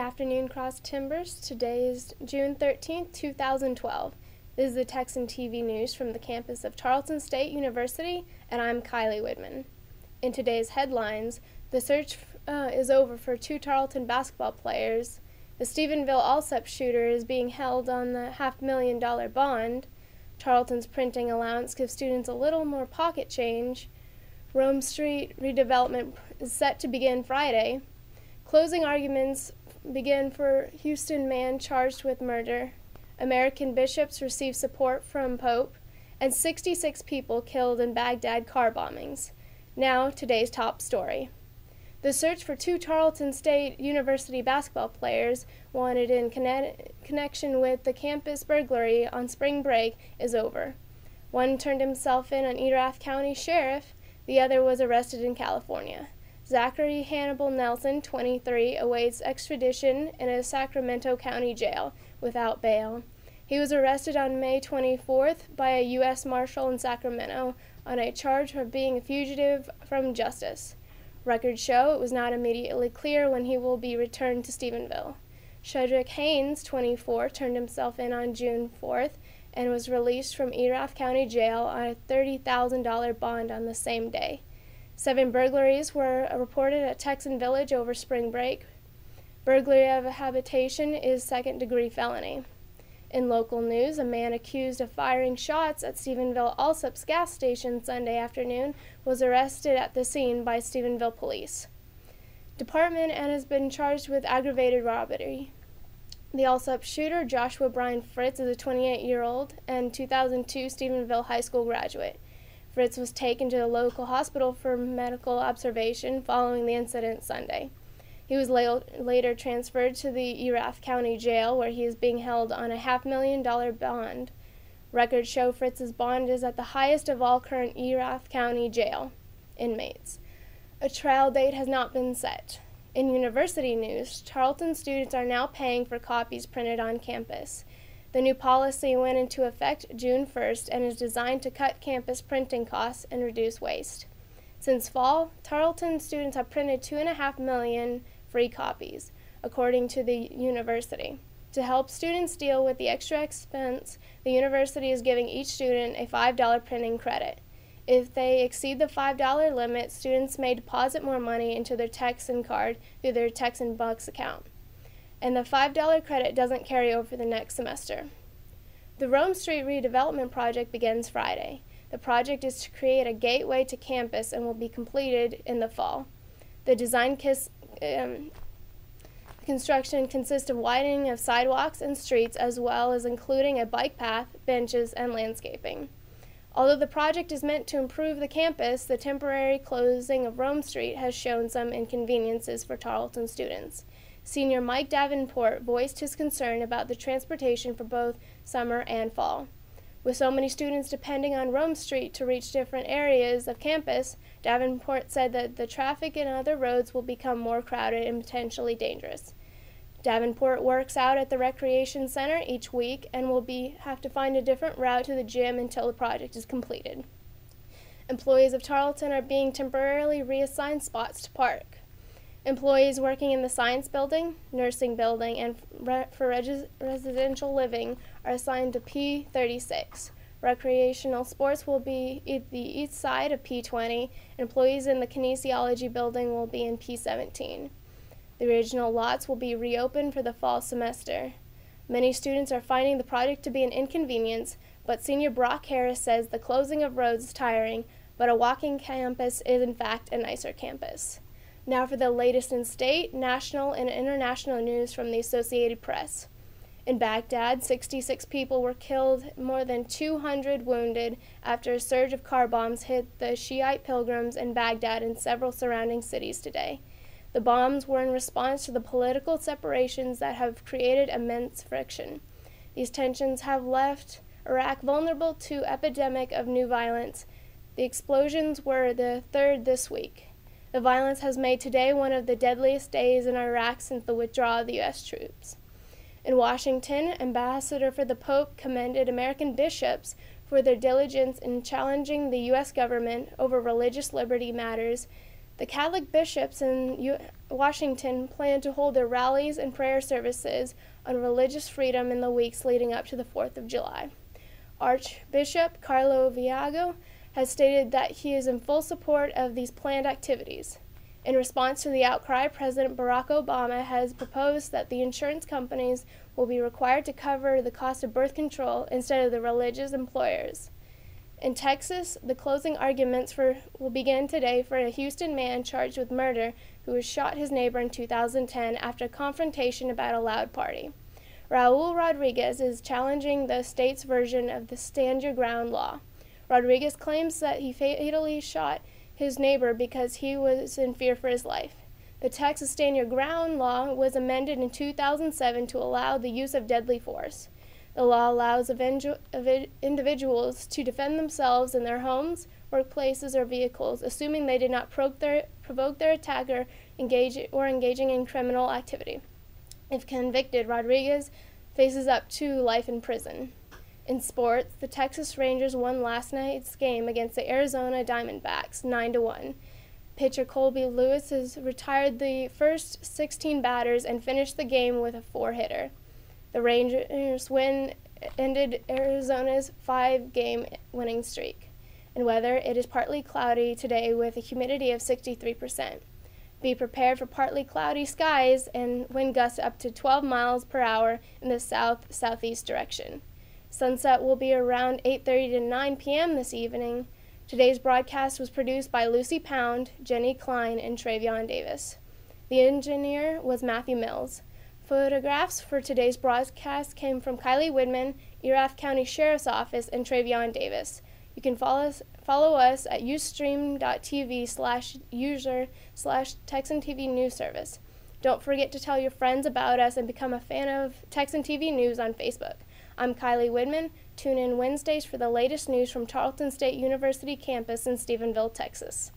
afternoon, Cross Timbers. Today is June 13th, 2012. This is the Texan TV news from the campus of Tarleton State University, and I'm Kylie Whitman. In today's headlines, the search is over for two Tarleton basketball players. The Stephenville Allsup shooter is being held on the $500,000 bond. Tarleton's printing allowance gives students a little more pocket change. Rome Street redevelopment is set to begin Friday. Closing arguments begin for Houston man charged with murder. American bishops receive support from Pope, and 66 people killed in Baghdad car bombings. Now, today's top story. The search for two Tarleton State University basketball players wanted in connection with the campus burglary on spring break is over. One turned himself in on Erath County Sheriff. The other was arrested in California. Zachary Hannibal Nelson, 23, awaits extradition in a Sacramento County jail without bail. He was arrested on May 24th by a U.S. Marshal in Sacramento on a charge of being a fugitive from justice. Records show it was not immediately clear when he will be returned to Stephenville. Shedrick Haynes, 24, turned himself in on June 4th and was released from Erath County Jail on a $30,000 bond on the same day. 7 burglaries were reported at Texan Village over spring break. Burglary of a habitation is second-degree felony. In local news, a man accused of firing shots at Stephenville Allsup's gas station Sunday afternoon was arrested at the scene by Stephenville police department and has been charged with aggravated robbery. The Allsup shooter, Joshua Brian Fritz, is a 28-year-old and 2002 Stephenville High School graduate. Fritz was taken to the local hospital for medical observation following the incident Sunday. He was later transferred to the Erath County Jail, where he is being held on a $500,000 bond. Records show Fritz's bond is at the highest of all current Erath County Jail inmates. A trial date has not been set. In university news, Tarleton students are now paying for copies printed on campus. The new policy went into effect June 1st and is designed to cut campus printing costs and reduce waste. Since fall, Tarleton students have printed 2.5 million free copies, according to the university. To help students deal with the extra expense, the university is giving each student a $5 printing credit. If they exceed the $5 limit, students may deposit more money into their Texan card through their Texan Bucks account, and the $5 credit doesn't carry over the next semester. The Rome Street redevelopment project begins Friday. The project is to create a gateway to campus and will be completed in the fall. The construction consists of widening of sidewalks and streets, as well as including a bike path, benches, and landscaping. Although the project is meant to improve the campus, the temporary closing of Rome Street has shown some inconveniences for Tarleton students. Senior Mike Davenport voiced his concern about the transportation for both summer and fall. With so many students depending on Rome Street to reach different areas of campus, Davenport said that the traffic and other roads will become more crowded and potentially dangerous. Davenport works out at the recreation center each week and will have to find a different route to the gym until the project is completed. Employees of Tarleton are being temporarily reassigned spots to park. Employees working in the science building, nursing building, and for residential living are assigned to P36. Recreational sports will be at the east side of P20. Employees in the kinesiology building will be in P17. The original lots will be reopened for the fall semester. Many students are finding the project to be an inconvenience, but senior Brock Harris says the closing of roads is tiring, but a walking campus is in fact a nicer campus. Now for the latest in state, national, and international news from the Associated Press. In Baghdad, 66 people were killed, more than 200 wounded, after a surge of car bombs hit the Shiite pilgrims in Baghdad and several surrounding cities today. The bombs were in response to the political separations that have created immense friction. These tensions have left Iraq vulnerable to epidemic of new violence. The explosions were the third this week. The violence has made today one of the deadliest days in Iraq since the withdrawal of the U.S. troops. In Washington, Ambassador for the Pope commended American bishops for their diligence in challenging the U.S. government over religious liberty matters The Catholic bishops in Washington plan to hold their rallies and prayer services on religious freedom in the weeks leading up to the 4th of July. Archbishop Carlo Viago has stated that he is in full support of these planned activities. In response to the outcry, President Barack Obama has proposed that the insurance companies will be required to cover the cost of birth control instead of the religious employers. In Texas, the closing arguments will begin today for a Houston man charged with murder who shot his neighbor in 2010 after a confrontation about a loud party. Raul Rodriguez is challenging the state's version of the Stand Your Ground law. Rodriguez claims that he fatally shot his neighbor because he was in fear for his life. The Texas Stand Your Ground law was amended in 2007 to allow the use of deadly force. The law allows individuals to defend themselves in their homes, workplaces, or vehicles, assuming they did not provoke their attacker engaging in criminal activity. If convicted, Rodriguez faces up to life in prison. In sports, the Texas Rangers won last night's game against the Arizona Diamondbacks 9-1. Pitcher Colby Lewis has retired the first 16 batters and finished the game with a 4-hitter. The Rangers' win ended Arizona's 5-game winning streak. In weather, it is partly cloudy today with a humidity of 63%. Be prepared for partly cloudy skies and wind gusts up to 12 miles per hour in the south-southeast direction. Sunset will be around 8:30 to 9 p.m. this evening. Today's broadcast was produced by Lucy Pound, Jenny Klein, and Travion Davis. The engineer was Matthew Mills. Photographs for today's broadcast came from Kylie Widman, Erath County Sheriff's Office, and Travion Davis. You can follow us at ustream.tv/user/Texan TV News Service. Don't forget to tell your friends about us and become a fan of Texan TV News on Facebook. I'm Kylie Widman. Tune in Wednesdays for the latest news from Tarleton State University campus in Stephenville, Texas.